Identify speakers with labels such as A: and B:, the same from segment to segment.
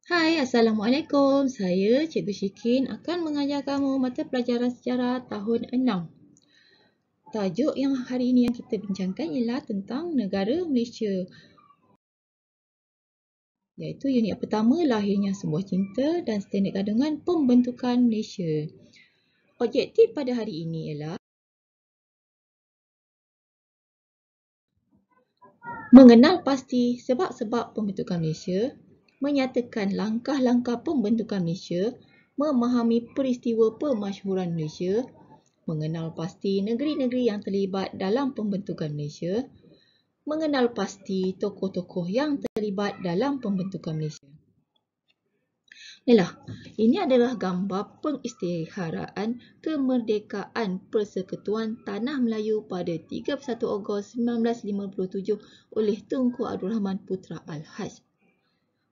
A: Hai, Assalamualaikum. Saya Cikgu Syikin akan mengajar kamu mata pelajaran sejarah tahun 6. Tajuk yang hari ini yang kita bincangkan ialah tentang negara Malaysia. Iaitu unit yang pertama, lahirnya sebuah cinta dan standard kandungan pembentukan Malaysia. Objektif pada hari ini ialah mengenal pasti sebab-sebab pembentukan Malaysia, menyatakan langkah-langkah pembentukan Malaysia, memahami peristiwa pemasyhuran Malaysia, mengenal pasti negeri-negeri yang terlibat dalam pembentukan Malaysia, mengenal pasti tokoh-tokoh yang terlibat dalam pembentukan Malaysia. Ini adalah gambar pengisytiharaan kemerdekaan Persekutuan Tanah Melayu pada 31 Ogos 1957 oleh Tunku Abdul Rahman Putra Al-Haj.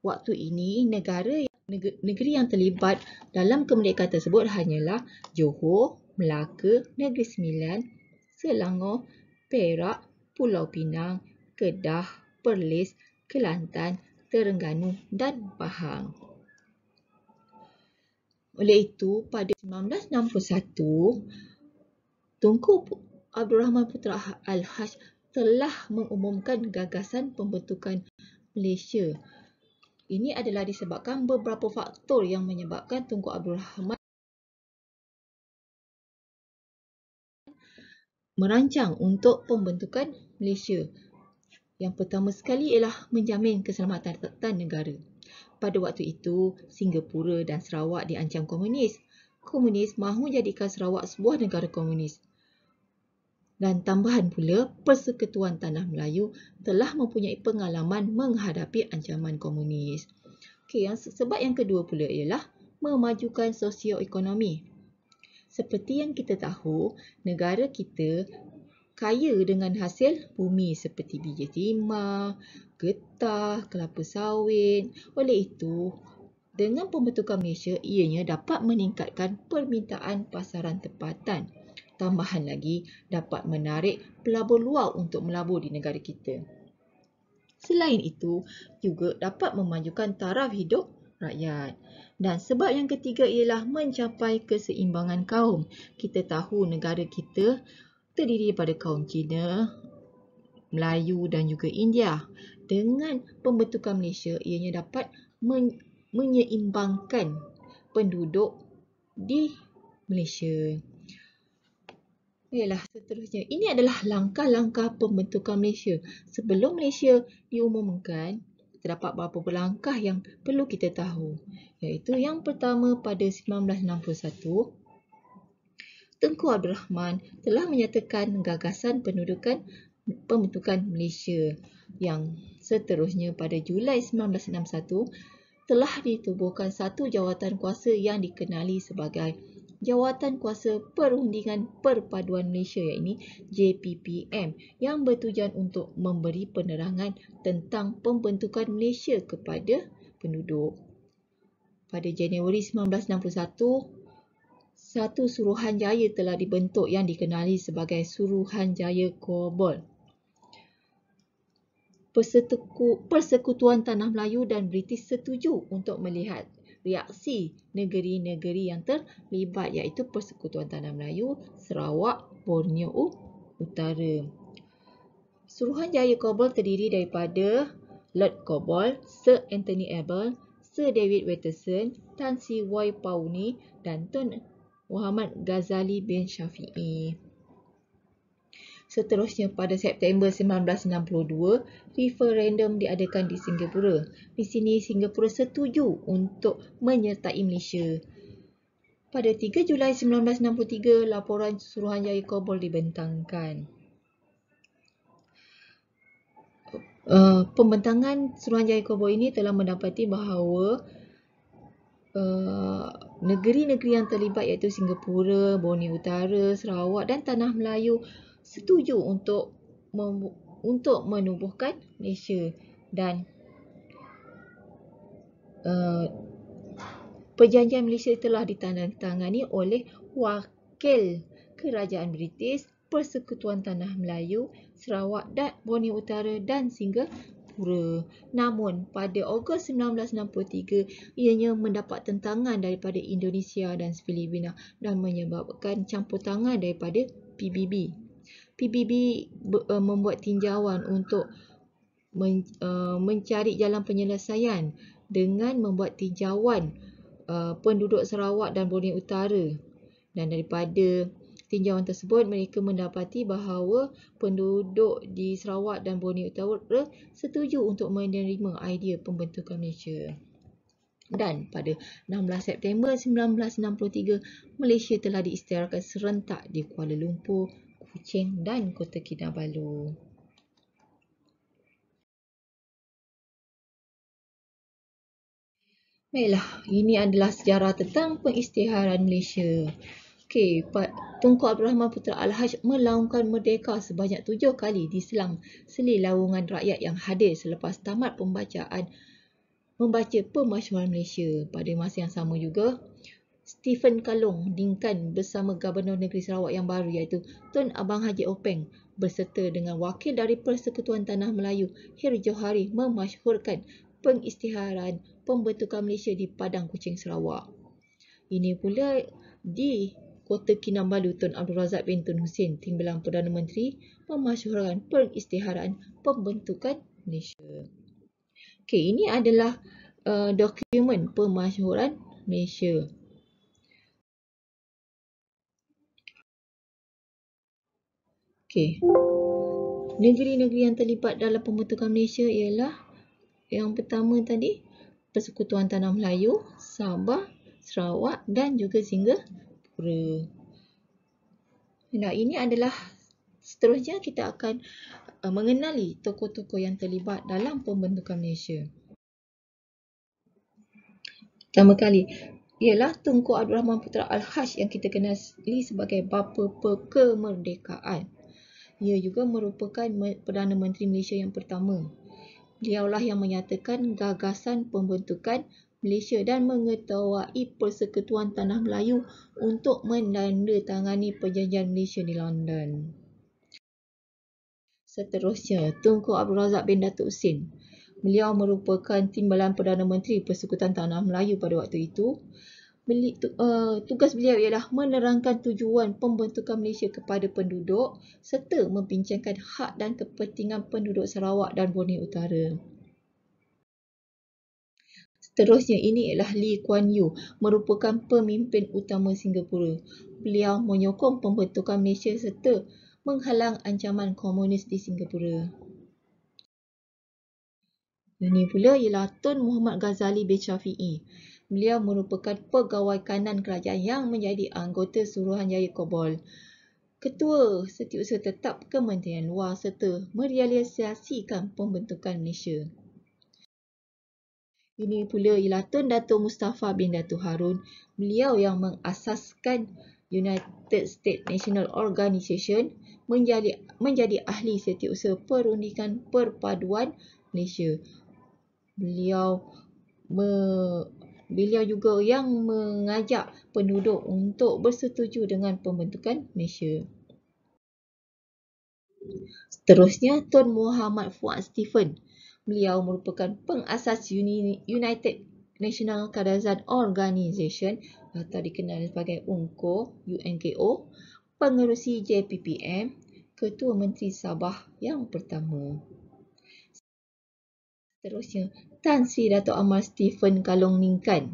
A: Waktu ini, negeri yang terlibat dalam kemerdekaan tersebut hanyalah Johor, Melaka, Negeri Sembilan, Selangor, Perak, Pulau Pinang, Kedah, Perlis, Kelantan, Terengganu dan Pahang. Oleh itu, pada 1961, Tunku Abdul Rahman Putra Al-Haj telah mengumumkan gagasan pembentukan Malaysia. Ini adalah disebabkan beberapa faktor yang menyebabkan Tunku Abdul Rahman merancang untuk pembentukan Malaysia. Yang pertama sekali ialah menjamin keselamatan negara. Pada waktu itu, Singapura dan Sarawak diancam komunis. Komunis mahu jadikan Sarawak sebuah negara komunis. Dan tambahan pula, Persekutuan Tanah Melayu telah mempunyai pengalaman menghadapi ancaman komunis. Sebab yang kedua pula ialah memajukan sosioekonomi. Seperti yang kita tahu, negara kita kaya dengan hasil bumi seperti biji timah, getah, kelapa sawit. Oleh itu, dengan pembentukan Malaysia, ianya dapat meningkatkan permintaan pasaran tempatan. Tambahan lagi, dapat menarik pelabur luar untuk melabur di negara kita. Selain itu, juga dapat memajukan taraf hidup rakyat. Dan sebab yang ketiga ialah mencapai keseimbangan kaum. Kita tahu negara kita terdiri daripada kaum Cina, Melayu dan juga India. Dengan pembentukan Malaysia, ianya dapat menyeimbangkan penduduk di Malaysia. Seterusnya, ini adalah langkah-langkah pembentukan Malaysia. Sebelum Malaysia diumumkan, terdapat beberapa langkah yang perlu kita tahu. Iaitu yang pertama, pada 1961, Tunku Abdul Rahman telah menyatakan gagasan pembentukan Malaysia. Yang seterusnya, pada Julai 1961, telah ditubuhkan satu jawatan kuasa yang dikenali sebagai Jawatan Kuasa Perundingan Perpaduan Malaysia, iaitu JPPM, yang bertujuan untuk memberi penerangan tentang pembentukan Malaysia kepada penduduk. Pada Januari 1961, satu Suruhanjaya telah dibentuk yang dikenali sebagai Suruhanjaya Kobol. Persekutuan Tanah Melayu dan British setuju untuk melihat reaksi negeri-negeri yang terlibat, iaitu Persekutuan Tanah Melayu, Sarawak, Borneo Utara. Suruhanjaya Kobol terdiri daripada Lord Kobol, Sir Anthony Abel, Sir David Watterson, Tan Sri Wai Pauni dan Tun Muhammad Ghazali bin Syafi'i. Seterusnya, pada September 1962, referendum diadakan di Singapura. Di sini, Singapura setuju untuk menyertai Malaysia. Pada 3 Julai 1963, laporan Suruhanjaya Kobol dibentangkan. Pembentangan Suruhanjaya Kobol ini telah mendapati bahawa negeri-negeri yang terlibat, iaitu Singapura, Borneo Utara, Sarawak dan Tanah Melayu setuju untuk menubuhkan Malaysia. Dan perjanjian Malaysia telah ditandatangani oleh wakil kerajaan British, Persekutuan Tanah Melayu, Sarawak dan Borneo Utara dan Singapura. Singapura. Namun, pada Ogos 1963, ianya mendapat tentangan daripada Indonesia dan Filipina dan menyebabkan campur tangan daripada PBB. PBB membuat tinjauan untuk mencari jalan penyelesaian dengan membuat tinjauan penduduk Sarawak dan Borneo Utara. Dan daripada tinjauan tersebut, mereka mendapati bahawa penduduk di Sarawak dan Borneo Utara setuju untuk menerima idea pembentukan Malaysia. Dan pada 16 September 1963, Malaysia telah diisytiharkan serentak di Kuala Lumpur, Kuching dan Kota Kinabalu. Baiklah, ini adalah sejarah tentang pengisytiharan Malaysia. Okey, Tunku Abdul Rahman Putra Al-Haj melaungkan merdeka sebanyak 7 kali di selang seli laungan rakyat yang hadir selepas tamat membaca Permasyuran Malaysia. Pada masa yang sama juga, Stephen Kalong Dinkan bersama Gubernur Negeri Sarawak yang baru iaitu Tun Abang Haji Openg berserta dengan wakil dari Persekutuan Tanah Melayu Hir Johari memasyhurkan pengisytiharan pembentukan Malaysia di Padang Kuching, Sarawak. Ini pula di Kota Kinabalu, Tun Abdul Razak bin Tun Hussein, Timbalan Perdana Menteri, memasyhurkan pengisytiharan pembentukan Malaysia. Okey, ini adalah dokumen pemasyhuran Malaysia. Okey. Negeri-negeri yang terlibat dalam pembentukan Malaysia ialah yang pertama tadi, Persekutuan Tanah Melayu, Sabah, Sarawak dan juga Singapura. Nah, ini adalah seterusnya kita akan mengenali tokoh-tokoh yang terlibat dalam pembentukan Malaysia. Pertama kali ialah Tunku Abdul Rahman Putra Al-Haj yang kita kenali sebagai Bapa Kemerdekaan. Ia juga merupakan Perdana Menteri Malaysia yang pertama. Beliaulah yang menyatakan gagasan pembentukan Malaysia dan mengetuai Persekutuan Tanah Melayu untuk menandatangani Perjanjian Malaysia di London. Seterusnya, Tunku Abdul Razak bin Datuk Husin. Beliau merupakan Timbalan Perdana Menteri Persekutuan Tanah Melayu pada waktu itu. Tugas beliau ialah menerangkan tujuan pembentukan Malaysia kepada penduduk serta membincangkan hak dan kepentingan penduduk Sarawak dan Borneo Utara. Seterusnya, ini ialah Lee Kuan Yew, merupakan pemimpin utama Singapura. Beliau menyokong pembentukan Malaysia serta menghalang ancaman komunis di Singapura. Ini pula ialah Tun Muhammad Ghazali bin Syafi'i. Beliau merupakan pegawai kanan kerajaan yang menjadi anggota Suruhanjaya Kobol, Ketua Setiausaha Tetap Kementerian Luar serta merealisasikan pembentukan Malaysia. Ini pula ialah Tun Datuk Mustafa bin Datuk Harun. Beliau yang mengasaskan United States National Organisation, menjadi ahli Setiausaha Perundikan Perpaduan Malaysia. Beliau juga yang mengajak penduduk untuk bersetuju dengan pembentukan Malaysia. Seterusnya, Tun Muhammad Fuad Stephen. Beliau merupakan pengasas United National Kadazan Organisation atau dikenal sebagai UNKO, pengerusi JPPM, Ketua Menteri Sabah yang pertama. Seterusnya, Tan Sri Dato' Amar Stephen Kalong Ningkan.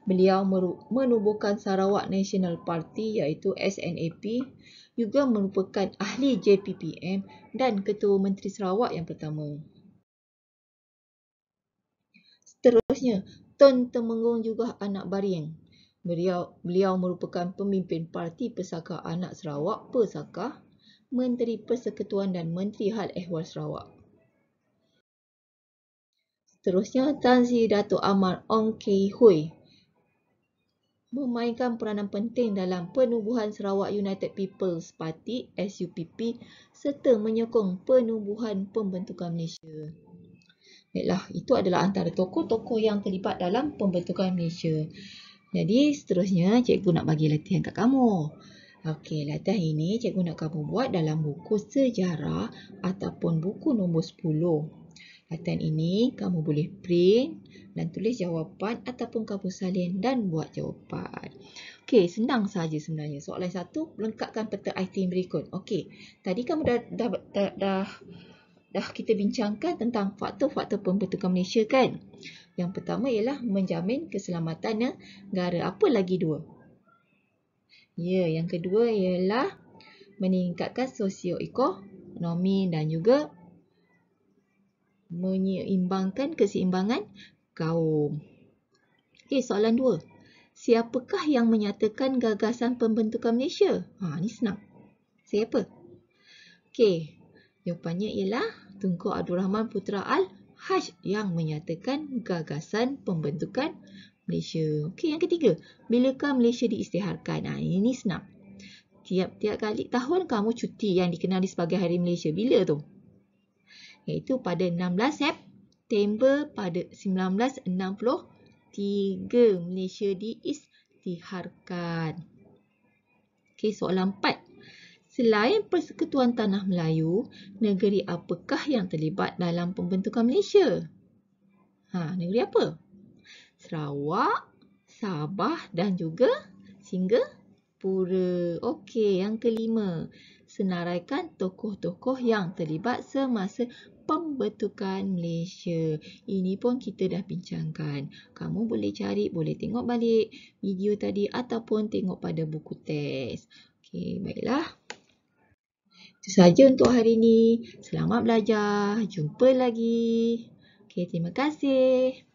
A: Beliau menubuhkan Sarawak National Party iaitu SNAP, juga merupakan ahli JPPM dan Ketua Menteri Sarawak yang pertama. Seterusnya, Tun Temenggung juga Anak Baring. Beliau merupakan pemimpin Parti Pesaka Anak Sarawak Pesaka, Menteri Persekutuan dan Menteri Hal Ehwal Sarawak. Seterusnya, Tan Sri Dato' Amar Ong Keng Hui memainkan peranan penting dalam penubuhan Sarawak United People's Party SUPP serta menyokong penubuhan pembentukan Malaysia. Baiklah, itu adalah antara tokoh-tokoh yang terlibat dalam pembentukan Malaysia. Jadi, seterusnya cikgu nak bagi latihan kat kamu. Okey, latihan ini cikgu nak kamu buat dalam buku sejarah ataupun buku nombor 10. Latihan ini kamu boleh print dan tulis jawapan ataupun kamu salin dan buat jawapan. Okey, senang saja sebenarnya. Soalan 1, lengkapkan peta item berikut. Okey, tadi kamu dah kita bincangkan tentang faktor-faktor pembentukan Malaysia kan? Yang pertama ialah menjamin keselamatan negara. Apa lagi dua? Ya, yang kedua ialah meningkatkan sosioekonomi dan juga menyeimbangkan keseimbangan kaum. Okey, soalan 2. Siapakah yang menyatakan gagasan pembentukan Malaysia? Ni senang. Siapa? Okey, jawapannya ialah Tunku Abdul Rahman Putra Al-Haj yang menyatakan gagasan pembentukan Malaysia. Okey, yang ketiga. Bilakah Malaysia diisytiharkan? Ini senang. Tiap-tiap kali tahun kamu cuti yang dikenali sebagai Hari Malaysia. Bila tu? Iaitu pada 16 September pada 1963 Malaysia diisytiharkan. Okey, soalan 4. Selain Persekutuan Tanah Melayu, negeri apakah yang terlibat dalam pembentukan Malaysia? Negeri apa? Sarawak, Sabah dan juga Singapura. Okey, yang kelima. Senaraikan tokoh-tokoh yang terlibat semasa pembentukan Malaysia. Ini pun kita dah bincangkan. Kamu boleh cari, boleh tengok balik video tadi ataupun tengok pada buku teks. Okey, baiklah. Itu sahaja untuk hari ini. Selamat belajar. Jumpa lagi. Okey, terima kasih.